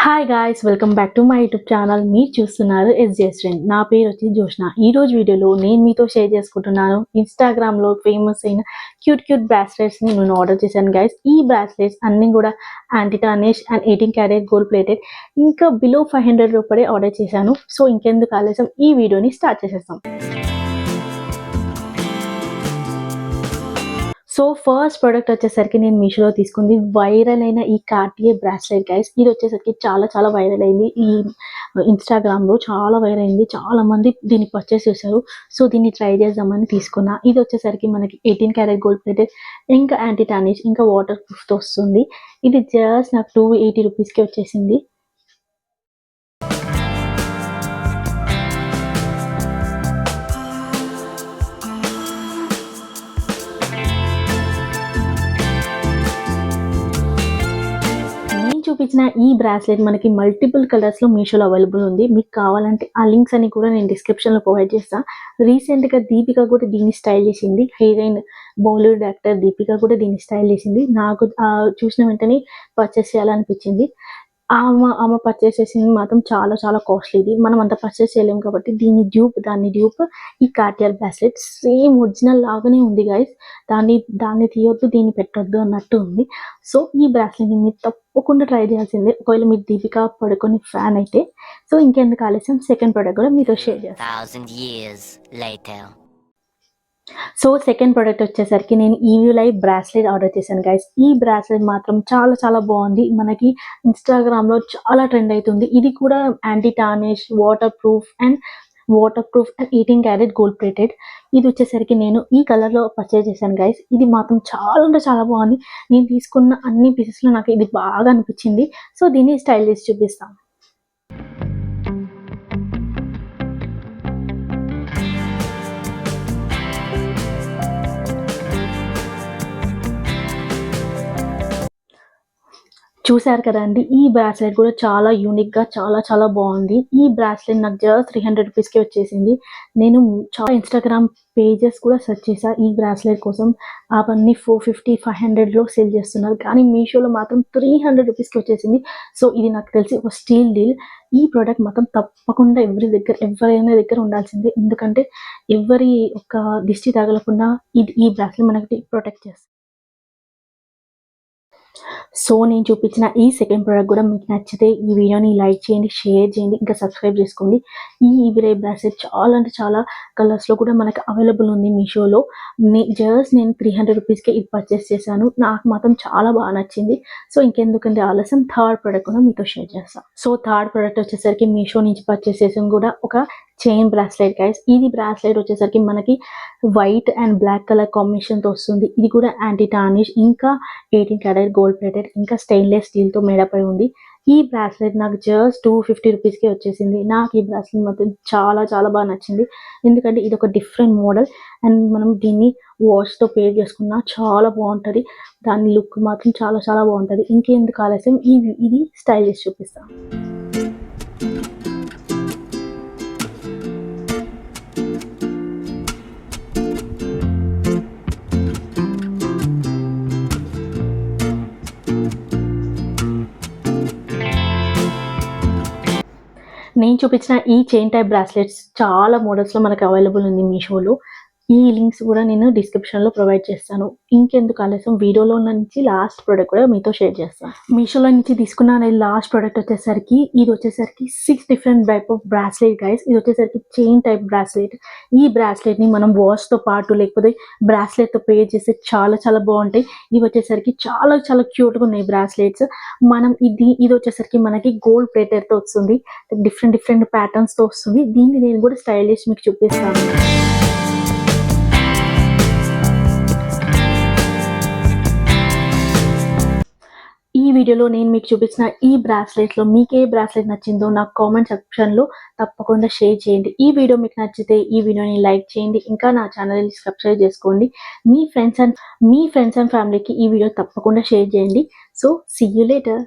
Hi guys, welcome back to my YouTube channel. మీరు చూస్తున్నారు SJ trend. నా పేరు వచ్చి జోష్న. ఈ రోజు వీడియోలో నేను మీతో షేర్ చేసుకుంటున్నాను ఇన్స్టాగ్రామ్లో ఫేమస్ అయిన క్యూట్ బ్రాస్లెట్స్ని నేను ఆర్డర్ చేశాను గైస్. ఈ బ్రాస్లెట్స్ అన్నీ కూడా anti tarnish and 18 carat gold plated, ఇంకా బిలో 500 రూపాయే ఆర్డర్ చేశాను. సో ఇంకెందుకు ఆలస్యం, ఈ వీడియోని స్టార్ట్ చేసేస్తాం. సో ఫస్ట్ ప్రోడక్ట్ వచ్చేసరికి నేను మీషోలో తీసుకుంది వైరల్ అయిన ఈ కార్టియర్ బ్రాస్లెట్ గైస్. ఇది వచ్చేసరికి చాలా వైరల్ అయింది. ఈ ఇన్స్టాగ్రామ్లో చాలా వైరల్ అయింది. చాలా మంది దీన్ని పర్చేస్ చేశారు. సో దీన్ని ట్రై చేద్దామని తీసుకున్నా. ఇది వచ్చేసరికి మనకి 18 క్యారెట్ గోల్డ్ ప్లేటెడ్, ఇంకా యాంటీ టార్నిష్, ఇంకా వాటర్ ప్రూఫ్తో వస్తుంది. ఇది జస్ట్ నాకు 280 రూపీస్కి వచ్చేసింది. చూపించిన ఈ బ్రాస్లెట్ మనకి మల్టిపుల్ కలర్స్లో మీషోలో అవైలబుల్ ఉంది. మీకు కావాలంటే ఆ లింక్స్ అని కూడా నేను డిస్క్రిప్షన్లో ప్రొవైడ్ చేస్తాను. రీసెంట్గా దీపిక కూడా దీన్ని స్టైల్ చేసింది. హీరోయిన్ బాలీవుడ్ యాక్టర్ దీపిక కూడా దీన్ని స్టైల్ చేసింది. నాకు చూసిన వెంటనే పర్చేస్ చేయాలనిపించింది. ఆమె పర్చేస్ చేసింది మాత్రం చాలా కాస్ట్లీది. మనం అంత పర్చేస్ చేయలేము కాబట్టి దాన్ని డ్యూప్ ఈ కార్టియర్ బ్రాస్లెట్ సేమ్ ఒరిజినల్ లాగానే ఉంది గైస్. దాన్ని తీయొద్దు, దీన్ని పెట్టొద్దు అన్నట్టు ఉంది. సో ఈ బ్రాస్లెట్ని మీరు తప్పకుండా ట్రై చేయాల్సిందే, ఒకవేళ మీరు దీపిక పడుకొని ఫ్యాన్ అయితే. సో ఇంకెందుకు ఆలస్యం, సెకండ్ ప్రోడక్ట్ కూడా మీతో షేర్ చేస్తాను. సో సెకండ్ ప్రోడక్ట్ వచ్చేసరికి నేను ఈవీ లైవ్ బ్రాస్లెట్ ఆర్డర్ చేశాను గైస్. ఈ బ్రాస్లెట్ మాత్రం చాలా బాగుంది. మనకి ఇన్స్టాగ్రామ్లో చాలా ట్రెండ్ అవుతుంది. ఇది కూడా anti tarnish, water proof and 18 carat gold plated. ఇది వచ్చేసరికి నేను ఈ కలర్లో పర్చేజ్ చేశాను గైస్. ఇది మాత్రం చాలా బాగుంది. నేను తీసుకున్న అన్ని పీసెస్లో నాకు ఇది బాగా అనిపించింది. సో దీన్ని స్టైల్ చేసి చూపిస్తాను. చూసారు కదండి, ఈ బ్రాస్లెట్ కూడా చాలా యూనిక్గా చాలా బాగుంది. ఈ బ్రాస్లెట్ నాకు జస్ట్ 300 రూపీస్కి వచ్చేసింది. నేను చాలా ఇన్స్టాగ్రామ్ పేజెస్ కూడా సెర్చ్ చేశా ఈ బ్రాస్లెట్ కోసం. అవన్నీ 450-500లో సేల్ చేస్తున్నారు, కానీ మీషోలో మాత్రం 300 రూపీస్కి వచ్చేసింది. సో ఇది నాకు తెలిసి ఒక స్టీల్ డీల్. ఈ ప్రోడక్ట్ మాత్రం తప్పకుండా ఎవరైనా దగ్గర ఉండాల్సిందే, ఎందుకంటే ఎవరి ఒక దిష్టి తగలకుండా ఈ బ్రాస్లెట్ మనకి ప్రొటెక్ట్ చేస్తుంది. సో నేను చూపించిన ఈ సెకండ్ ప్రోడక్ట్ కూడా మీకు నచ్చితే ఈ వీడియోని లైక్ చేయండి, షేర్ చేయండి, ఇంకా సబ్స్క్రైబ్ చేసుకోండి. ఈ ఈవీ బ్రాస్లెట్ చాలా కలర్స్లో కూడా మనకు అవైలబుల్ ఉంది మీషోలో. నేను 300 రూపీస్కే ఇది పర్చేస్ చేశాను. నాకు మాత్రం చాలా బాగా నచ్చింది. సో ఇంకెందుకంటే ఆలస్యం, థర్డ్ ప్రోడక్ట్ కూడా మీతో షేర్ చేస్తాను. సో థర్డ్ ప్రోడక్ట్ వచ్చేసరికి మీషో నుంచి పర్చేస్ చేసాం కూడా ఒక చైన్ బ్రాస్లెట్ గైస్. ఇది బ్రాస్లెట్ వచ్చేసరికి మనకి వైట్ అండ్ బ్లాక్ కలర్ కాంబినేషన్తో వస్తుంది. ఇది కూడా యాంటీ టార్నిష్, ఇంకా 18 క్యారెట్ గోల్డ్ ప్లేటెడ్, ఇంకా స్టెయిన్లెస్ స్టీల్తో మేడపై ఉంది. ఈ బ్రాస్లెట్ నాకు జస్ట్ 250 రూపీస్కే వచ్చేసింది. నాకు ఈ బ్రాస్లెట్ మాత్రం చాలా బాగా నచ్చింది, ఎందుకంటే ఇది ఒక డిఫరెంట్ మోడల్ అండ్ మనం దీన్ని వాచ్తో పేర్ చేసుకున్నా చాలా బాగుంటుంది. దాని లుక్ మాత్రం చాలా బాగుంటుంది. ఇంకెందుకు ఆలస్యం, ఇది స్టైల్ చేసి చూపిస్తాను. నేను చూపించిన ఈ చైన్ టైప్ బ్రాస్లెట్స్ చాలా మోడల్స్లో మనకు అవైలబుల్ ఉంది మీషోలో. ఈ లింక్స్ కూడా నేను డిస్క్రిప్షన్లో ప్రొవైడ్ చేస్తాను. ఇంకెందుకు ఆలస్యం, వీడియోలో నుంచి లాస్ట్ ప్రోడక్ట్ కూడా మీతో షేర్ చేస్తాను. మీషోలో నుంచి తీసుకున్న లాస్ట్ ప్రోడక్ట్ వచ్చేసరికి ఇది వచ్చేసరికి 6 different type of bracelet guys. ఇది వచ్చేసరికి చైన్ టైప్ బ్రాస్లెట్. ఈ బ్రాస్లెట్ని మనం వాచ్తో పాటు లేకపోతే బ్రాస్లెట్తో పేర్ చేస్తే చాలా బాగుంటాయి. ఇవి వచ్చేసరికి చాలా క్యూట్గా ఉన్నాయి బ్రాస్లెట్స్. మనం ఇది వచ్చేసరికి మనకి గోల్డ్ ప్లేటెడ్తో వస్తుంది, డిఫరెంట్ ప్యాటర్న్స్తో వస్తుంది. దీన్ని నేను కూడా స్టైల్ చేసి మీకు చూపిస్తాను. ఈ వీడియోలో నేను మీకు చూపించిన ఈ బ్రాస్లెట్లో మీకు ఏ బ్రాస్లెట్ నచ్చిందో నాకు కామెంట్ సెక్షన్లో తప్పకుండా షేర్ చేయండి. ఈ వీడియో మీకు నచ్చితే ఈ వీడియోని లైక్ చేయండి, ఇంకా నా ఛానల్ని సబ్స్క్రైబ్ చేసుకోండి. మీ ఫ్రెండ్స్ అండ్ ఫ్యామిలీకి ఈ వీడియో తప్పకుండా షేర్ చేయండి. So see you later.